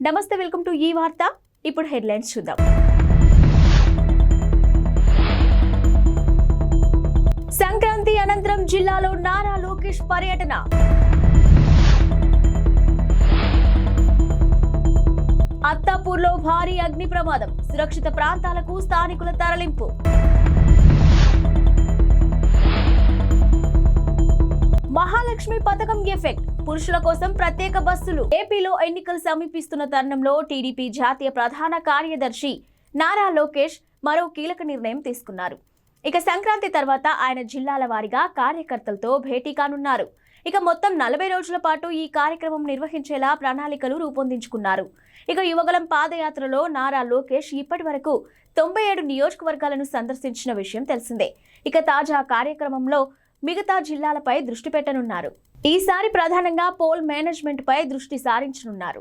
నమస్తే, welcome to ఈ వార్త. ఇప్పుడు హెడ్లైన్స్ చూద్దాం. సంక్రాంతి అనంతరం జిల్లాలో నారా లోకేష్ పర్యటన. అత్తాపూర్లో భారీ అగ్ని ప్రమాదం, సురక్షిత ప్రాంతాలకు స్థానికుల తరలింపు. మహాలక్ష్మి పథకం ఎఫెక్ట్, పురుషుల కోసం ప్రత్యేక బస్సులు. ఏపీలో ఎన్నికలు సమీపిస్తున్న తరుణంలో టీడీపీ జాతీయ ప్రధాన కార్యదర్శి నారా లోకేష్ మరో కీలక నిర్ణయం తీసుకున్నారు. ఇక సంక్రాంతి తర్వాత ఆయన జిల్లాల వారీగా కార్యకర్తలతో భేటీ కానున్నారు. ఇక మొత్తం 40 రోజుల పాటు ఈ కార్యక్రమం నిర్వహించేలా ప్రణాళికలు రూపొందించుకున్నారు. ఇక యువగలం పాదయాత్రలో నారా లోకేష్ ఇప్పటి వరకు 97 నియోజకవర్గాలను సందర్శించిన విషయం తెలిసిందే. ఇక తాజా కార్యక్రమంలో మిగతా జిల్లాలపై దృష్టి పెట్టనున్నారు. ఈసారి ప్రధానంగా పోల్ మేనేజ్మెంట్ పై దృష్టి సారించనున్నారు.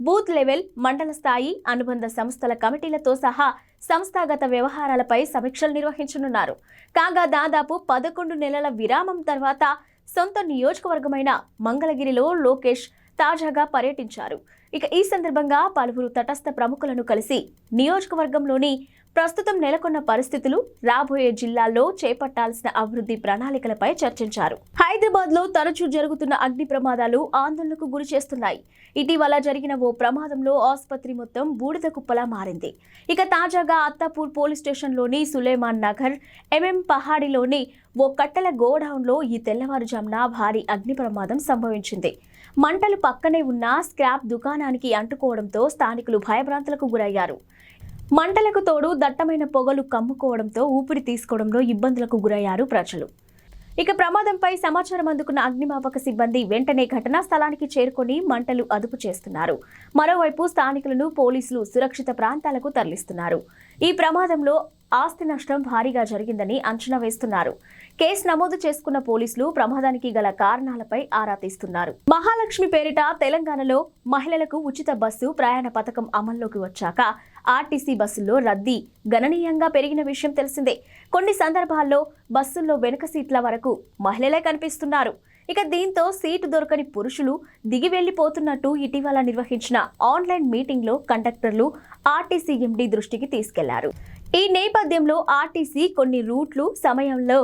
బూత్ లెవెల్, మండల స్థాయి, అనుబంధ సంస్థల కమిటీలతో సహా సంస్థాగత వ్యవహారాలపై సమీక్షలు నిర్వహించనున్నారు. కాగా దాదాపు 11 నెలల విరామం తర్వాత సొంత నియోజకవర్గమైన మంగళగిరిలో లోకేష్ తాజాగా పర్యటించారు. ఇక ఈ సందర్భంగా పలువురు తటస్థ ప్రముఖులను కలిసి నియోజకవర్గంలోని ప్రస్తుతం నెలకొన్న పరిస్థితులు, రాబోయే జిల్లాల్లో చేపట్టాల్సిన అభివృద్ధి ప్రణాళికలపై చర్చించారు. హైదరాబాద్ లో తరచూ జరుగుతున్న అగ్ని ప్రమాదాలు ఆందోళనకు గురి చేస్తున్నాయి. ఇటీవల జరిగిన ఓ ప్రమాదంలో ఆసుపత్రి మొత్తం బూడిద కుప్పలా మారింది. ఇక తాజాగా అత్తాపూర్ పోలీస్ స్టేషన్లోని సులేమాన్ నగర్, ఎంఎం పహాడిలోని ఓ కట్టెల గోడౌన్లో ఈ తెల్లవారుజామున భారీ అగ్ని ప్రమాదం సంభవించింది. మంటలు పక్కనే ఉన్న స్క్రాప్ దుకాణానికి అంటుకోవడంతో స్థానికులు భయభ్రాంతులకు గురయ్యారు. మంటలకు తోడు దట్టమైన పొగలు కమ్ముకోవడంతో ఊపిరి తీసుకోవడంలో ఇబ్బందులకు గురయ్యారు ప్రజలు. ఇక ప్రమాదంపై సమాచారం అందుకున్న అగ్నిమాపక సిబ్బంది వెంటనే ఘటనా స్థలానికి చేరుకొని మంటలు అదుపు చేస్తున్నారు. మరోవైపు స్థానికులను పోలీసులు సురక్షిత ప్రాంతాలకు తరలిస్తున్నారు. ఈ ప్రమాదంలో ఆస్తి నష్టం భారీగా జరిగిందని అంచనా వేస్తున్నారు. కేసు నమోదు చేసుకున్న పోలీసులు ప్రమాదానికి గల కారణాలపై ఆరా తీస్తున్నారు. మహాలక్ష్మి పేరిట తెలంగాణలో మహిళలకు ఉచిత బస్సు ప్రయాణ పథకం అమల్లోకి వచ్చాక ఆర్టీసీ బస్సుల్లో రద్దీ గణనీయంగా పెరిగిన విషయం తెలిసిందే. కొన్ని సందర్భాల్లో బస్సుల్లో వెనుక సీట్ల వరకు మహిళలే కనిపిస్తున్నారు. ఇక దీంతో సీటు దొరకని పురుషులు దిగి వెళ్లిపోతున్నట్టు ఇటీవల నిర్వహించిన ఆన్లైన్ మీటింగ్లో కండక్టర్లు ఆర్టీసీ ఎండీ దృష్టికి తీసుకెళ్లారు. ఈ నేపథ్యంలో ఆర్టీసీ కొన్ని రూట్లు సమయంలో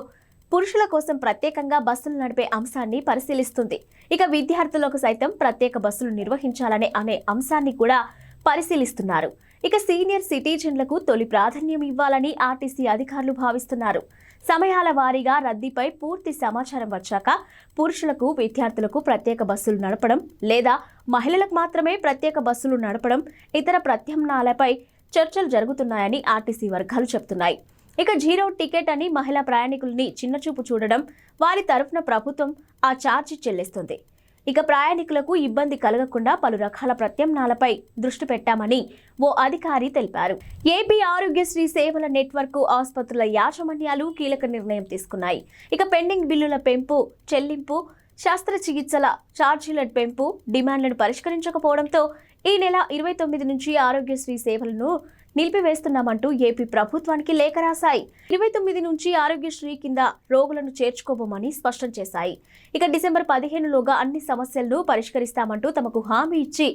పురుషుల కోసం ప్రత్యేకంగా బస్సులు నడిపే అంశాన్ని పరిశీలిస్తుంది. ఇక విద్యార్థులకు సైతం ప్రత్యేక బస్సులు నిర్వహించాలనే అంశాన్ని కూడా పరిశీలిస్తున్నారు. ఇక సీనియర్ సిటిజన్లకు తొలి ప్రాధాన్యం ఇవ్వాలని ఆర్టీసీ అధికారులు భావిస్తున్నారు. సమయాల వారీగా రద్దీపై పూర్తి సమాచారం వచ్చాక పురుషులకు, విద్యార్థులకు ప్రత్యేక బస్సులు నడపడం లేదా మహిళలకు మాత్రమే ప్రత్యేక బస్సులు నడపడం, ఇతర ప్రత్యామ్నాయాలపై చర్చలు జరుగుతున్నాయని ఆర్టీసీ వర్గాలు చెబుతున్నాయి. ఇక జీరో టికెట్ అని మహిళా ప్రయాణికుల్ని చిన్నచూపు చూడడం, వారి తరఫున ప్రభుత్వం ఆ ఛార్జీ చెల్లిస్తుంది. ఇక ప్రయాణికులకు ఇబ్బంది కలగకుండా పలు రకాల ప్రత్యామ్నాయాలపై దృష్టి పెట్టామని ఓ అధికారి తెలిపారు. ఏపీ ఆరోగ్యశ్రీ సేవల నెట్వర్క్ ఆసుపత్రుల యాజమాన్యాలు కీలక నిర్ణయం తీసుకున్నాయి. ఇక పెండింగ్ బిల్లుల పెంపు, చెల్లింపు, శస్త్రచికిత్సల ఛార్జీల పెంపు డిమాండ్లను పరిష్కరించకపోవడంతో ఈ నెల 29 నుంచి ఆరోగ్యశ్రీ సేవలను నిలిపివేస్తున్నామంటూ ఏపీ ప్రభుత్వానికి లేఖ రాశాయి. 29 నుంచి ఆరోగ్యశ్రీ కింద రోగులను చేర్చుకోబోమని స్పష్టం చేశాయి. ఇక డిసెంబర్ 15లోగా అన్ని సమస్యలను పరిష్కరిస్తామంటూ తమకు హామీ ఇచ్చి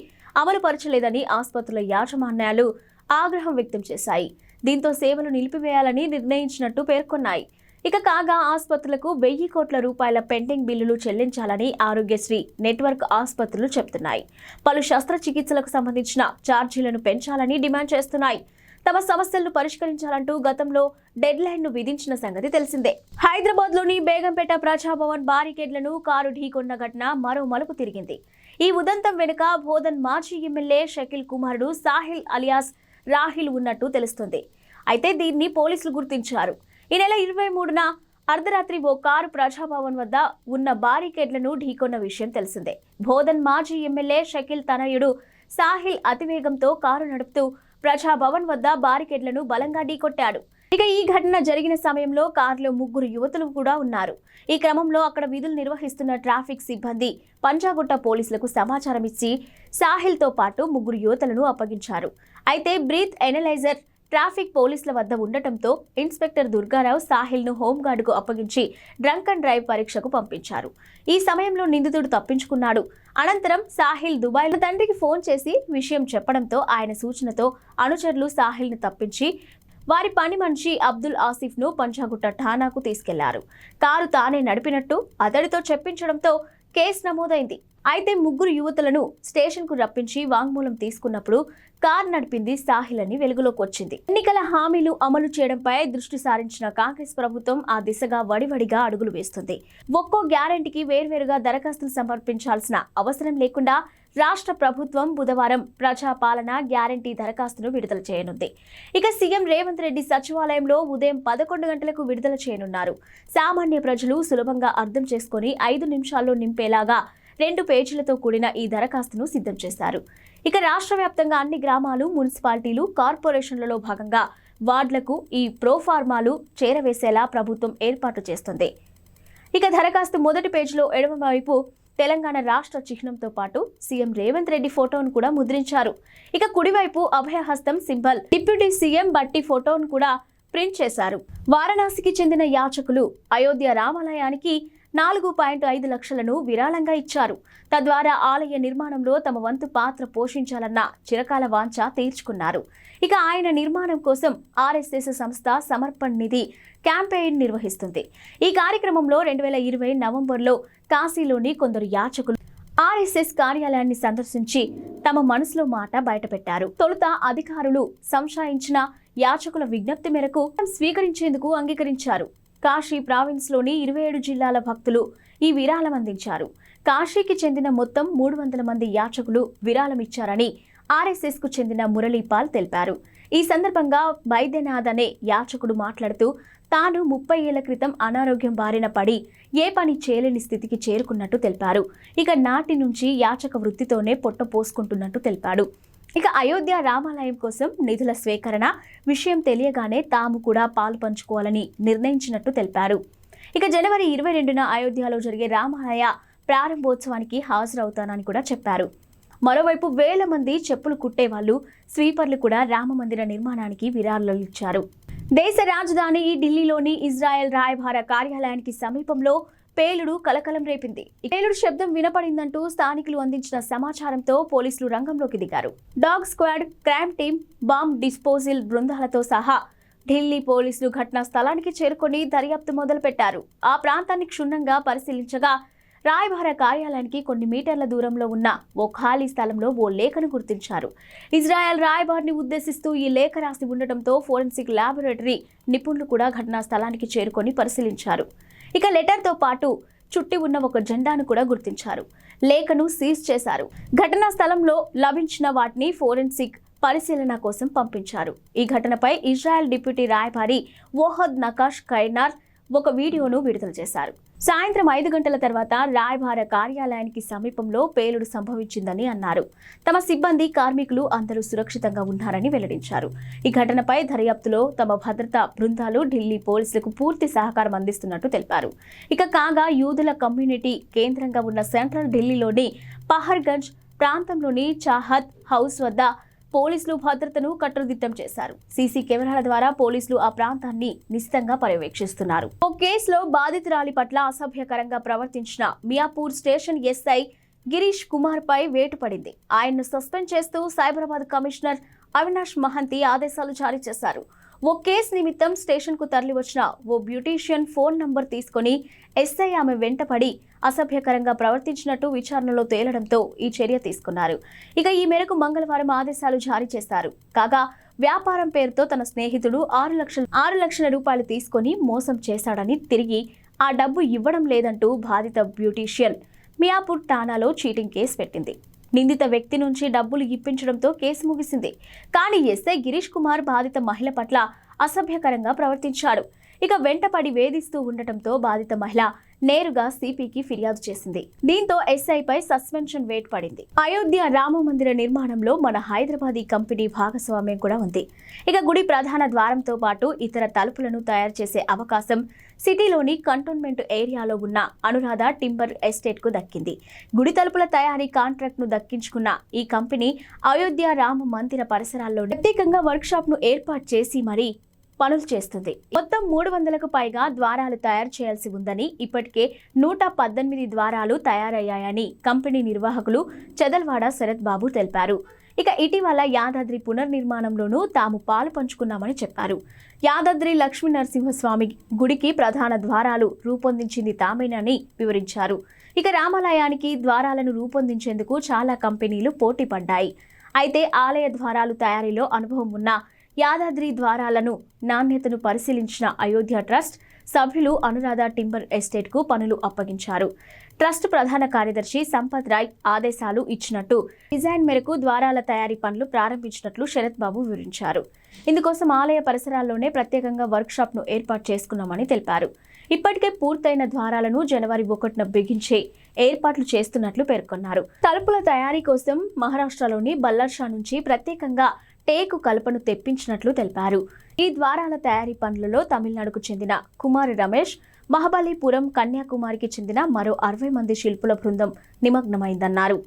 అమలుపరచలేదని ఆసుపత్రుల యాజమాన్యాలు ఆగ్రహం వ్యక్తం చేశాయి. దీంతో సేవలు నిలిపివేయాలని నిర్ణయించినట్టు పేర్కొన్నాయి. ఇక కాగా ఆసుపత్రులకు 1000 కోట్ల రూపాయల పెండింగ్ బిల్లులు చెల్లించాలని ఆరోగ్యశ్రీ నెట్వర్క్ ఆసుపత్రులు చెబుతున్నాయి. పలు శస్త్రచికిత్సలకు సంబంధించిన ఛార్జీలను పెంచాలని డిమాండ్ చేస్తున్నాయి. తమ సమస్యలను పరిష్కరించాలంటూ గతంలో డెడ్ లైన్ ను విధించిన సంగతి తెలిసిందే. హైదరాబాద్ లోని బేగంపేట ప్రజాభవన్ బారికేడ్లను కారు ఢీకొన్న ఘటన మరో మలుపు తిరిగింది. ఈ ఉదంతం వెనుక బోధన్ మాజీ ఎమ్మెల్యే షకీల్ కుమారుడు సాహిల్ అలియాస్ రాహిల్ ఉన్నట్టు తెలుస్తుంది. అయితే దీన్ని పోలీసులు గుర్తించారు. ఈ నెల 23న అర్ధరాత్రి ఓ కారు ప్రజాభవన్ వద్ద ఉన్న బారికేడ్లను ఢీకొన్న విషయం తెలిసిందే. బోధన్ మాజీ ఎమ్మెల్యే షకీల్ తనయుడు సాహిల్ అతివేగంతో కారు నడుపుతూ ప్రజాభవన్ వద్ద బారికేడ్లను బలంగా ఢీకొట్టాడు. ఇక ఈ ఘటన జరిగిన సమయంలో కారులో 3 యువతులు కూడా ఉన్నారు. ఈ క్రమంలో అక్కడ విధులు నిర్వహిస్తున్న ట్రాఫిక్ సిబ్బంది పంజాగుట్ట పోలీసులకు సమాచారం ఇచ్చి సాహిల్తో పాటు 3 యువతులను అప్పగించారు. అయితే బ్రీత్ ఎనలైజర్ ట్రాఫిక్ పోలీసుల వద్ద ఉండటంతో ఇన్స్పెక్టర్ దుర్గారావు సాహిల్ను హోంగార్డుకు అప్పగించి డ్రంక్ అండ్ డ్రైవ్ పరీక్షకు పంపించారు. ఈ సమయంలో నిందితుడు తప్పించుకున్నాడు. అనంతరం సాహిల్ దుబాయ్లో తండ్రికి ఫోన్ చేసి విషయం చెప్పడంతో ఆయన సూచనతో అనుచరులు సాహిల్ను తప్పించి వారి పని మనిషి అబ్దుల్ ఆసిఫ్ను పంజాగుట్ట ఠాణాకు తీసుకెళ్లారు. కారు తానే నడిపినట్టు అతడితో చెప్పించడంతో కేసు నమోదైంది. అయితే ముగ్గురు యువతులను స్టేషన్కు రప్పించి వాంగ్మూలం తీసుకున్నప్పుడు కారు నడిపింది సాహిల్ అని వెలుగులోకి వచ్చింది. ఎన్నికల హామీలు అమలు చేయడంపై దృష్టి సారించిన కాంగ్రెస్ ప్రభుత్వం ఆ దిశగా వడివడిగా అడుగులు వేస్తుంది. ఒక్కో గ్యారెంటీకి వేర్వేరుగా దరఖాస్తులు సమర్పించాల్సిన అవసరం లేకుండా రాష్ట్ర ప్రభుత్వం బుధవారం ప్రజాపాలన గ్యారెంటీ దరఖాస్తును విడుదల చేయనుంది. ఇక సీఎం రేవంత్ రెడ్డి సచివాలయంలో ఉదయం 11 గంటలకు విడుదల చేయనున్నారు. సామాన్య ప్రజలు సులభంగా అర్థం చేసుకుని 5 నిమిషాల్లో నింపేలాగా 2 పేజీలతో కూడిన ఈ దరఖాస్తును సిద్ధం చేశారు. ఇక రాష్ట్ర వ్యాప్తంగా అన్ని గ్రామాలు, మున్సిపాలిటీలు, కార్పొరేషన్లలో భాగంగా వార్డులకు ఈ ప్రోఫార్మాలు చేరవేసేలా ప్రభుత్వం ఏర్పాటు చేస్తుంది. ఇక దరఖాస్తు మొదటి పేజీలో ఎడమవైపు తెలంగాణ రాష్ట్ర చిహ్నంతో పాటు సీఎం రేవంత్ రెడ్డి ఫోటోను కూడా ముద్రించారు. ఇక కుడివైపు అభయహస్తం సింబల్, డిప్యూటీ సీఎం బట్టి ఫోటోను కూడా ప్రింట్ చేశారు. వారణాసికి చెందిన యాచకులు అయోధ్య రామాలయానికి 4.5 లక్షలను విరాళంగా ఇచ్చారు. తద్వారా ఆలయ నిర్మాణంలో తమ వంతు పాత్ర పోషించాలన్న చిరకాల వాంఛ తీర్చుకున్నారు. ఇక ఆయన నిర్మాణం కోసం ఆర్ఎస్ఎస్ సంస్థ సమర్పణ్ నిధి క్యాంపెయిన్ నిర్వహిస్తుంది. ఈ కార్యక్రమంలో 2020 నవంబర్లో కాశీలోని కొందరు యాచకులు ఆర్ఎస్ఎస్ కార్యాలయాన్ని సందర్శించి తమ మనసులో మాట బయటపెట్టారు. తొలుత అధికారులు సంశయించిన యాచకుల విజ్ఞప్తి మేరకు స్వీకరించేందుకు అంగీకరించారు. కాశీ ప్రావిన్స్లోని 27 జిల్లాల భక్తులు ఈ విరాళం అందించారు. కాశీకి చెందిన మొత్తం 300 మంది యాచకులు విరాళం ఇచ్చారని ఆర్ఎస్ఎస్కు చెందిన మురళీపాల్ తెలిపారు. ఈ సందర్భంగా వైద్యనాథ్ అనే యాచకుడు మాట్లాడుతూ తాను 30 ఏళ్ల క్రితం అనారోగ్యం బారిన పడి ఏ పని చేయలేని స్థితికి చేరుకున్నట్టు తెలిపారు. ఇక నాటి నుంచి యాచక వృత్తితోనే పొట్ట పోసుకుంటున్నట్టు తెలిపాడు. ఇక అయోధ్య రామాలయం కోసం నిధుల స్వీకరణ విషయం తెలియగానే తాము కూడా పాలు పంచుకోవాలని నిర్ణయించినట్టు తెలిపారు. ఇక జనవరి 22న అయోధ్యలో జరిగే రామాలయ ప్రారంభోత్సవానికి హాజరవుతానని కూడా చెప్పారు. మరోవైపు వేల మంది చెప్పులు కుట్టేవాళ్లు, స్వీపర్లు కూడా రామమందిర నిర్మాణానికి విరాళాలు ఇచ్చారు. దేశ రాజధాని ఢిల్లీలోని ఇజ్రాయెల్ రాయబార కార్యాలయానికి సమీపంలో పేలుడు కలకలం రేపింది. పేలుడు శబ్దం వినపడిందంటూ స్థానికులు అందించిన సమాచారంతో పోలీసులు రంగంలోకి దిగారు. Dog squad, crime team, bomb disposal బృందాలతో సహా ఢిల్లీ పోలీసులు ఘటనా స్థలానికి చేరుకొని దర్యాప్తు మొదలుపెట్టారు. ఆ ప్రాంతాన్ని క్షుణ్ణంగా పరిశీలించగా రాయబార కార్యాలయానికి కొన్ని మీటర్ల దూరంలో ఉన్న ఓ ఖాళీ స్థలంలో ఓ లేఖను గుర్తించారు. ఇజ్రాయెల్ రాయబారిని ఉద్దేశిస్తూ ఈ లేఖ రాసి ఉండటంతో ఫోరెన్సిక్ ల్యాబొరేటరీ నిపుణులు కూడా ఘటనా స్థలానికి చేరుకొని పరిశీలించారు. ఇక లెటర్తో పాటు చుట్టి ఉన్న ఒక జెండాను కూడా గుర్తించారు. లేఖను సీజ్ చేశారు. ఘటనా స్థలంలో లభించిన వాటిని ఫోరెన్సిక్ పరిశీలన కోసం పంపించారు. ఈ ఘటనపై ఇజ్రాయెల్ డిప్యూటీ రాయబారి ఓహద్ నకాష్ కైనార్ ఒక వీడియోను విడుదల చేశారు. సాయంత్రం 5 గంటల తర్వాత రాయబార కార్యాలయానికి సమీపంలో పేలుడు సంభవించిందని అన్నారు. తమ సిబ్బంది, కార్మికులు అందరూ సురక్షితంగా ఉన్నారని వెల్లడించారు. ఈ ఘటనపై దర్యాప్తులో తమ భద్రతా బృందాలు ఢిల్లీ పోలీసులకు పూర్తి సహకారం అందిస్తున్నట్టు తెలిపారు. ఇక కాగా యూదుల కమ్యూనిటీ కేంద్రంగా ఉన్న సెంట్రల్ ఢిల్లీలోని పహర్గంజ్ ప్రాంతంలోని చాహత్ హౌస్ వద్ద పోలీసులు భద్రతను కట్టుదిట్టం చేశారు. సీసీ కెమెరాల ద్వారా పోలీసులు ఆ ప్రాంతాన్ని నిశితంగా పర్యవేక్షిస్తున్నారు. ఓ కేసులో బాధితురాలి పట్ల అసభ్యకరంగా ప్రవర్తించిన మియాపూర్ స్టేషన్ ఎస్ఐ గిరీష్ కుమార్ పై వేటు పడింది. ఆయన్ను సస్పెండ్ చేస్తూ సైబరాబాద్ కమిషనర్ అవినాష్ మహంతి ఆదేశాలు జారీ చేశారు. ఓ కేసు నిమిత్తం స్టేషన్కు తరలివచ్చిన ఓ బ్యూటీషియన్ ఫోన్ నంబర్ తీసుకుని ఎస్ఐ ఆమె వెంటపడి అసభ్యకరంగా ప్రవర్తించినట్టు విచారణలో తేలడంతో ఈ చర్య తీసుకున్నారు. ఇక ఈ మేరకు మంగళవారం ఆదేశాలు జారీ చేశారు. కాగా వ్యాపారం పేరుతో తన స్నేహితుడు 6 లక్షల రూపాయలు తీసుకుని మోసం చేశాడని, తిరిగి ఆ డబ్బు ఇవ్వడం లేదంటూ బాధిత బ్యూటీషియన్ మియాపూర్ ఠాణాలో చీటింగ్ కేసు పెట్టింది. నిందిత వ్యక్తి నుంచి డబ్బులు ఇప్పించడంతో కేసు ముగిసింది. కానీ ఎస్ఐ గిరీష్ కుమార్ బాధిత మహిళ పట్ల అసభ్యకరంగా ప్రవర్తించాడు. ఇక వెంటపడి వేధిస్తూ ఉండటంతో బాధిత మహిళ నేరుగా సిపికి ఫిర్యాదు చేసింది. దీంతో ఎస్ఐపై సస్పెన్షన్ వేటు పడింది. అయోధ్య రామ మందిర నిర్మాణంలో మన హైదరాబాదీ కంపెనీ భాగస్వామ్యం కూడా ఉంది. ఇక గుడి ప్రధాన ద్వారంతో పాటు ఇతర తలుపులను తయారు చేసే అవకాశం సిటీలోని కంటోన్మెంట్ ఏరియాలో ఉన్న అనురాధ టింబర్ ఎస్టేట్కు దక్కింది. గుడి తలుపుల తయారీ కాంట్రాక్ట్ను దక్కించుకున్న ఈ కంపెనీ అయోధ్య రామ మందిర పరిసరాల్లో ప్రత్యేకంగా వర్క్షాప్ను ఏర్పాటు చేసి మరీ పనులు చేస్తుంది. మొత్తం 300కు పైగా ద్వారాలు తయారు చేయాల్సి ఉందని, ఇప్పటికే 118 ద్వారాలు తయారయ్యాయని కంపెనీ నిర్వాహకులు చెదల్వాడ శరత్ బాబు తెలిపారు. ఇక ఇటీవల యాదాద్రి పునర్నిర్మాణంలోనూ తాము పాలు పంచుకున్నామని చెప్పారు. యాదాద్రి లక్ష్మీ నరసింహస్వామి గుడికి ప్రధాన ద్వారాలు రూపొందించింది తామేనని వివరించారు. ఇక రామాలయానికి ద్వారాలను రూపొందించేందుకు చాలా కంపెనీలు పోటీ పడ్డాయి. అయితే ఆలయ ద్వారాలు తయారీలో అనుభవం ఉన్న యాదాద్రి ద్వారాలను నాణ్యతను పరిశీలించిన అయోధ్య ట్రస్ట్ సభ్యులు అనురాధ టింబర్ ఎస్టేట్కు పనులు అప్పగించారు. ట్రస్ట్ ప్రధాన కార్యదర్శి సంపత్ రాయ్ ఆదేశాలు ఇచ్చినట్టు డిజైన్ మేరకు ద్వారాల తయారీ పనులు ప్రారంభించినట్లు శరత్ బాబు వివరించారు. ఇందుకోసం ఆలయ పరిసరాల్లోనే ప్రత్యేకంగా వర్క్షాప్ను ఏర్పాటు చేసుకున్నామని తెలిపారు. ఇప్పటికే పూర్తయిన ద్వారాలను జనవరి 1న బిగించే ఏర్పాట్లు చేస్తున్నట్లు పేర్కొన్నారు. తలుపుల తయారీ కోసం మహారాష్ట్రలోని బల్లర్షా నుంచి ప్రత్యేకంగా టేకు కలపను తెప్పించినట్లు తెలిపారు. ఈ ద్వారాల తయారీ పనులలో తమిళనాడుకు చెందిన కుమారి రమేష్, మహాబలిపురం, కన్యాకుమారికి చెందిన మరో 60 మంది శిల్పుల బృందం నిమగ్నమైందన్నారు.